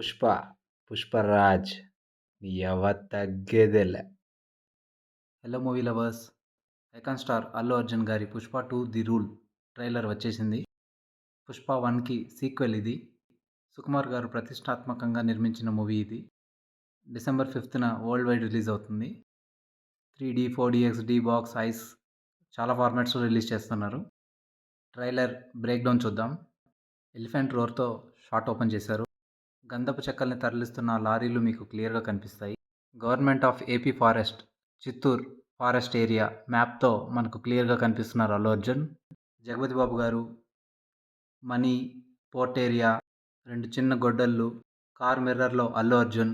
పుష్ప, పుష్పరాజ్ ఎవ తగ్గేదేలే. Hello movie lovers, icon star Allu Arjun గారి పుష్ప 2 ది రూల్ ట్రైలర్ వచ్చేసింది. పుష్ప 1కి సీక్వెల్ ఇది. సుకుమార్ గారు ప్రతిష్టాత్మకంగా నిర్మించిన మూవీ ఇది. డిసెంబర్ 5న వరల్డ్ వైడ్ రిలీజ్ అవుతుంది. 3D, 4DX, D box, ICE చాలా ఫార్మాట్స్లో రిలీజ్ చేస్తున్నారు. ట్రైలర్ బ్రేక్ డౌన్ చూద్దాం. ఎలిఫెంట్ రోర్తో షాట్ ఓపెన్ చేశారు. గంధపు చెక్కల్ని తరలిస్తున్న లారీలు మీకు క్లియర్గా కనిపిస్తాయి. Government of AP forest, Chittoor forest area మ్యాప్తో మనకు క్లియర్గా కనిపిస్తున్నారు అల్లు అర్జున్. జగపతి బాబు గారు, మనీ, పోర్ట్ ఏరియా, 2 చిన్న గొడ్డళ్ళు, కార్ మిర్రర్లో అల్లు అర్జున్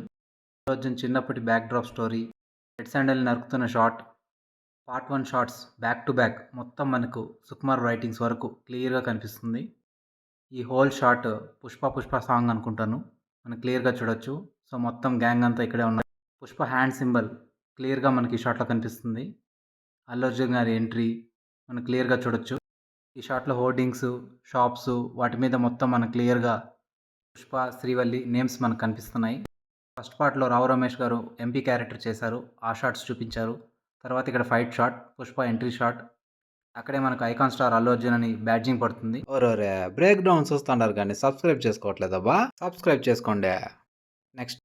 చిన్నప్పటి backdrop story, red sandal నరుకుతున్న shot, part 1 shots back to back మొత్తం మనకు సుకుమార్ రైటింగ్స్ వరకు క్లియర్గా కనిపిస్తుంది. ఈ హోల్ షాట్ పుష్ప సాంగ్ అనుకుంటాను, మనం క్లియర్గా చూడొచ్చు. సో మొత్తం గ్యాంగ్ అంతా ఇక్కడే ఉన్నారు. పుష్ప హ్యాండ్ సింబల్ క్లియర్గా మనకి ఈ షాట్లో కనిపిస్తుంది. అల్లు అర్జున్ గారి ఎంట్రీ మనం క్లియర్గా చూడొచ్చు. ఈ షాట్లో హోర్డింగ్స్, షాప్స్, వాటి మీద మొత్తం మనకు క్లియర్గా పుష్ప, శ్రీవల్లి నేమ్స్ మనకు కనిపిస్తున్నాయి. ఫస్ట్ పార్ట్లో రావు రమేష్ గారు ఎంపీ క్యారెక్టర్ చేశారు, ఆ షాట్స్ చూపించారు. తర్వాత ఇక్కడ fight shot, Pushpa entry shot, అక్కడే మనకు ఐకాన్ స్టార్ అల్లు అర్జున్ అని బ్యాడ్జింగ్ పడుతుంది. ఓరోరే బ్రేక్ డౌన్ చూస్తున్నారు కానీ సబ్స్క్రైబ్ చేసుకోవట్లేదబ్బా, సబ్స్క్రైబ్ చేసుకోండి. Next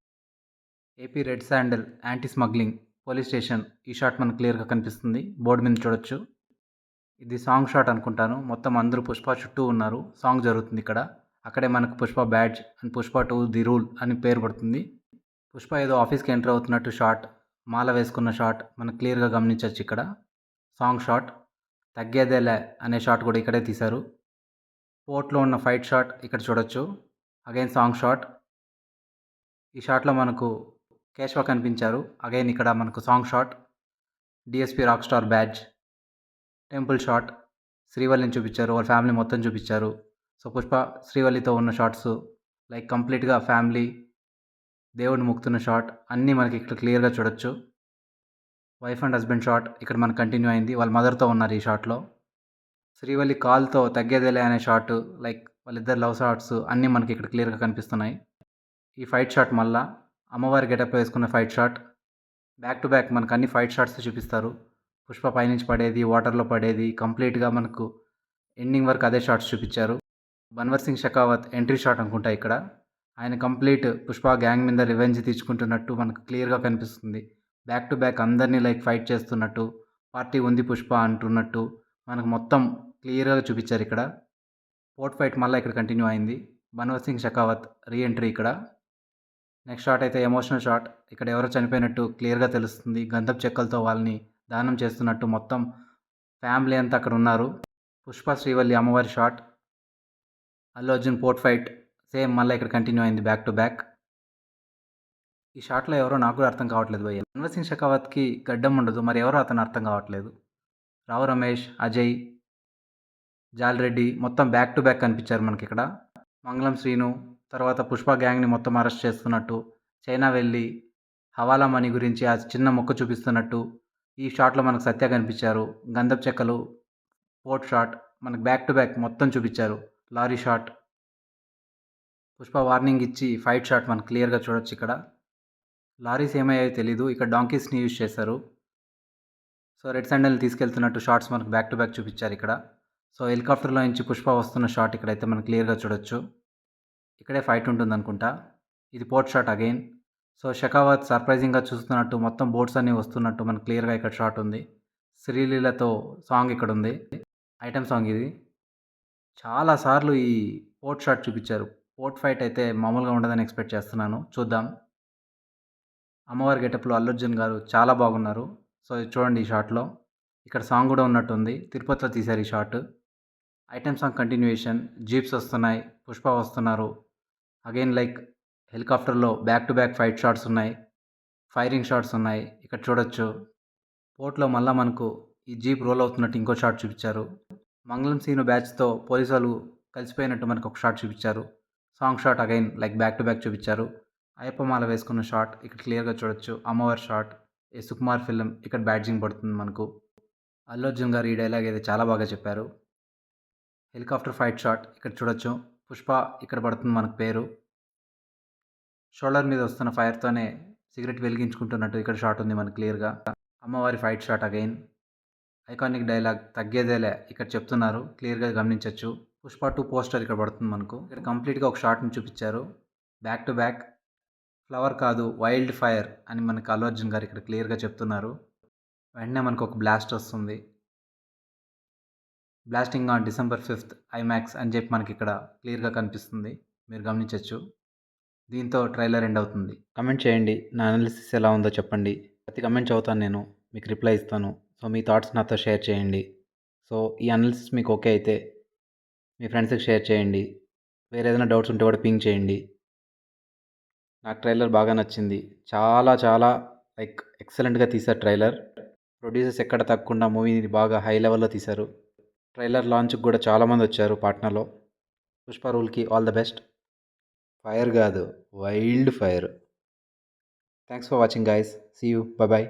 AP red sandal anti smuggling police station, ఈ షాట్ మనకు క్లియర్గా కనిపిస్తుంది, బోర్డు మీద చూడొచ్చు. ఇది సాంగ్ షాట్ అనుకుంటాను, మొత్తం అందరూ పుష్ప చుట్టూ ఉన్నారు, సాంగ్ జరుగుతుంది ఇక్కడ. అక్కడే మనకు Pushpa badge and Pushpa 2 the rule అని పేరు పడుతుంది. పుష్ప ఏదో ఆఫీస్కి ఎంటర్ అవుతున్నట్టు షాట్, మాల వేసుకున్న షాట్ మనకు క్లియర్గా గమనించవచ్చు. ఇక్కడ సాంగ్ షాట్, తగ్గేదేలే అనే షాట్ కూడా ఇక్కడే తీశారు. పోర్ట్లో ఉన్న ఫైట్ షాట్ ఇక్కడ చూడొచ్చు, అగైన్ సాంగ్ షాట్. ఈ షాట్లో మనకు కేశవ కనిపించారు, అగైన్ ఇక్కడ మనకు song shot. DSP rock star badge, temple shot, శ్రీవల్లిని చూపించారు, వాళ్ళ ఫ్యామిలీ మొత్తం చూపించారు. సో పుష్ప శ్రీవల్లితో ఉన్న షాట్స్ లైక్ కంప్లీట్గా ఫ్యామిలీ, దేవుడిని ముక్తున్న షాట్ అన్నీ మనకి ఇక్కడ క్లియర్గా చూడొచ్చు. వైఫ్ అండ్ హస్బెండ్ షాట్ ఇక్కడ మనకు కంటిన్యూ అయింది, వాళ్ళ మదర్తో ఉన్నారు ఈ షాట్లో. శ్రీవల్లి కాల్తో తగ్గేదేలే అనే షాట్, లైక్ వాళ్ళిద్దరు లవ్ షాట్స్ అన్నీ మనకి ఇక్కడ క్లియర్గా కనిపిస్తున్నాయి. ఈ ఫైట్ షాట్ మళ్ళా అమ్మవారి గెటప్ వేసుకున్న fight shot, back to back మనకు అన్ని ఫైట్ షాట్స్ చూపిస్తారు. పుష్ప పైనుంచి పడేది, వాటర్లో పడేది, కంప్లీట్గా మనకు ఎండింగ్ వరకు అదే షాట్స్ చూపించారు. బన్వర్ సింగ్ షెకావత్ ఎంట్రీ షాట్ అనుకుంటా ఇక్కడ, ఆయన కంప్లీట్ పుష్ప గ్యాంగ్ మీద రివెంజ్ తీర్చుకుంటున్నట్టు మనకు క్లియర్గా కనిపిస్తుంది. బ్యాక్ టు బ్యాక్ అందరినీ లైక్ ఫైట్ చేస్తున్నట్టు, పార్టీ ఉంది పుష్ప అంటున్నట్టు మనకు మొత్తం క్లియర్గా చూపించారు ఇక్కడ. పోర్ట్ ఫైట్ మళ్ళీ ఇక్కడ కంటిన్యూ అయింది, బన్వర్ సింగ్ షెకావత్ రీఎంట్రీ ఇక్కడ. నెక్స్ట్ షాట్ అయితే ఎమోషనల్ షాట్, ఇక్కడ ఎవరో చనిపోయినట్టు క్లియర్గా తెలుస్తుంది, గంధపు చెక్కలతో వాళ్ళని దానం చేస్తున్నట్టు మొత్తం ఫ్యామిలీ అంతా అక్కడ ఉన్నారు. పుష్ప శ్రీవల్లి అమ్మవారి shot, Allu Arjun port fight same మళ్ళీ ఇక్కడ కంటిన్యూ అయింది బ్యాక్ టు బ్యాక్. ఈ షాట్లో ఎవరో నాకు కూడా అర్థం కావట్లేదు భయ్య. బన్వర్ సింగ్ షెకావత్కి గడ్డం ఉండదు, మరి ఎవరో అతను అర్థం కావట్లేదు. రావు రమేష్, అజయ్, జాల్రెడ్డి మొత్తం బ్యాక్ టు బ్యాక్ కనిపించారు మనకి ఇక్కడ. మంగళం శ్రీను, తర్వాత పుష్ప గ్యాంగ్ని మొత్తం అరెస్ట్ చేస్తున్నట్టు, చైనా వెళ్ళి హవాలా మనీ గురించి ఆ చిన్న మొక్క చూపిస్తున్నట్టు ఈ షాట్లో మనకు సత్య కనిపించారు. గంధపు చెక్కలు, పోర్ట్ షాట్ మనకు బ్యాక్ టు బ్యాక్ మొత్తం చూపించారు. లారీ షాట్, పుష్ప వార్నింగ్ ఇచ్చి ఫైట్ షాట్ మనకు క్లియర్గా చూడొచ్చు ఇక్కడ. లారీస్ ఏమయ్యాయో తెలీదు, ఇక్కడ డాంకీస్ని యూజ్ చేశారు. సో రెడ్ శాండల్ని తీసుకెళ్తున్నట్టు షాట్స్ మనకు బ్యాక్ టు బ్యాక్ చూపించారు ఇక్కడ. సో హెలికాప్టర్లో నుంచి పుష్ప వస్తున్న షాట్ ఇక్కడైతే మనం క్లియర్గా చూడొచ్చు. ఇక్కడే ఫైట్ ఉంటుంది అనుకుంటా. ఇది port shot again. So Shekhawat సర్ప్రైజింగ్గా చూస్తున్నట్టు మొత్తం బోట్స్ అన్నీ వస్తున్నట్టు మనకు క్లియర్గా ఇక్కడ షాట్ ఉంది. శ్రీలీలతో సాంగ్ ఇక్కడ ఉంది, ఐటమ్ సాంగ్ ఇది. చాలాసార్లు ఈ పోర్ట్ షాట్ చూపించారు. పోర్ట్ ఫైట్ అయితే మామూలుగా ఉండదని ఎక్స్పెక్ట్ చేస్తున్నాను, చూద్దాం. అమ్మవారి గెటప్లో అల్లు అర్జున్ గారు చాలా బాగున్నారు. సో ఇది చూడండి ఈ షాట్లో, ఇక్కడ సాంగ్ కూడా ఉన్నట్టుంది, తిరుపతిలో తీశారు ఈ shot. Item song continuation, jeeps వస్తున్నాయి, పుష్ప వస్తున్నారు, అగైన్ లైక్ హెలికాప్టర్లో back to back fight shots ఉన్నాయి, ఫైరింగ్ షాట్స్ ఉన్నాయి ఇక్కడ చూడొచ్చు. పోర్ట్లో మళ్ళీ మనకు ఈ జీప్ రోల్ అవుతున్నట్టు ఇంకో షాట్ చూపించారు. మంగళం సీను బ్యాచ్తో పోలీసు వాళ్ళు కలిసిపోయినట్టు మనకు ఒక షాట్ చూపించారు. Song shot again like back to back చూపించారు. అయ్యప్ప మాల వేసుకున్న షాట్ ఇక్కడ క్లియర్గా చూడొచ్చు. అమ్మవారి షాట్, ఏ సుకుమార్ ఫిలిం ఇక్కడ బ్యాడ్జింగ్ పడుతుంది మనకు. అల్లు అర్జున్ గారు ఈ డైలాగ్ అయితే చాలా బాగా చెప్పారు. హెలికాప్టర్ ఫైట్ షాట్ ఇక్కడ చూడొచ్చు, పుష్ప ఇక్కడ పడుతుంది మనకు పేరు. షోల్డర్ మీద వస్తున్న ఫైర్తోనే సిగరెట్ వెలిగించుకుంటున్నట్టు ఇక్కడ షాట్ ఉంది మనకు క్లియర్గా. అమ్మవారి fight shot again. Iconic dialogue తగ్గేదేలే ఇక్కడ చెప్తున్నారు, క్లియర్గా గమనించవచ్చు. పుష్ప 2 పోస్టర్ ఇక్కడ పడుతుంది మనకు. ఇక్కడ కంప్లీట్గా ఒక షాట్ని చూపించారు. బ్యాక్ టు బ్యాక్ ఫ్లవర్ కాదు వైల్డ్ ఫైర్ అని మనకు అల్లు అర్జున్ గారు ఇక్కడ క్లియర్గా చెప్తున్నారు. వెంటనే మనకు ఒక బ్లాస్ట్ వస్తుంది. Blasting on December 5th IMAX అని చెప్పి మనకి ఇక్కడ క్లియర్గా కనిపిస్తుంది, మీరు గమనించవచ్చు. దీంతో ట్రైలర్ ఎండ్ అవుతుంది. కమెంట్ చేయండి, నా అనాలిసిస్ ఎలా ఉందో చెప్పండి. ప్రతి కమెంట్ చదువుతాను నేను, మీకు రిప్లై ఇస్తాను. సో మీ థాట్స్ నాతో షేర్ చేయండి. సో ఈ అనాలిసిస్ మీకు ఓకే అయితే మీ ఫ్రెండ్స్కి షేర్ చేయండి. వేరే ఏదైనా డౌట్స్ ఉంటే కూడా పింగ్ చేయండి. నాకు ట్రైలర్ బాగా నచ్చింది. చాలా చాలా ఎక్సలెంట్గా తీశారు ట్రైలర్. ప్రొడ్యూసర్స్ ఎక్కడ తగ్గకుండా మూవీని బాగా హై లెవెల్లో తీశారు. ట్రైలర్ లాంచ్కి కూడా చాలామంది వచ్చారు పాట్నాలో. పుష్ప రూల్కి ఆల్ ద బెస్ట్. ఫైర్ కాదు wild fire. Thanks for watching guys. See you. Bye.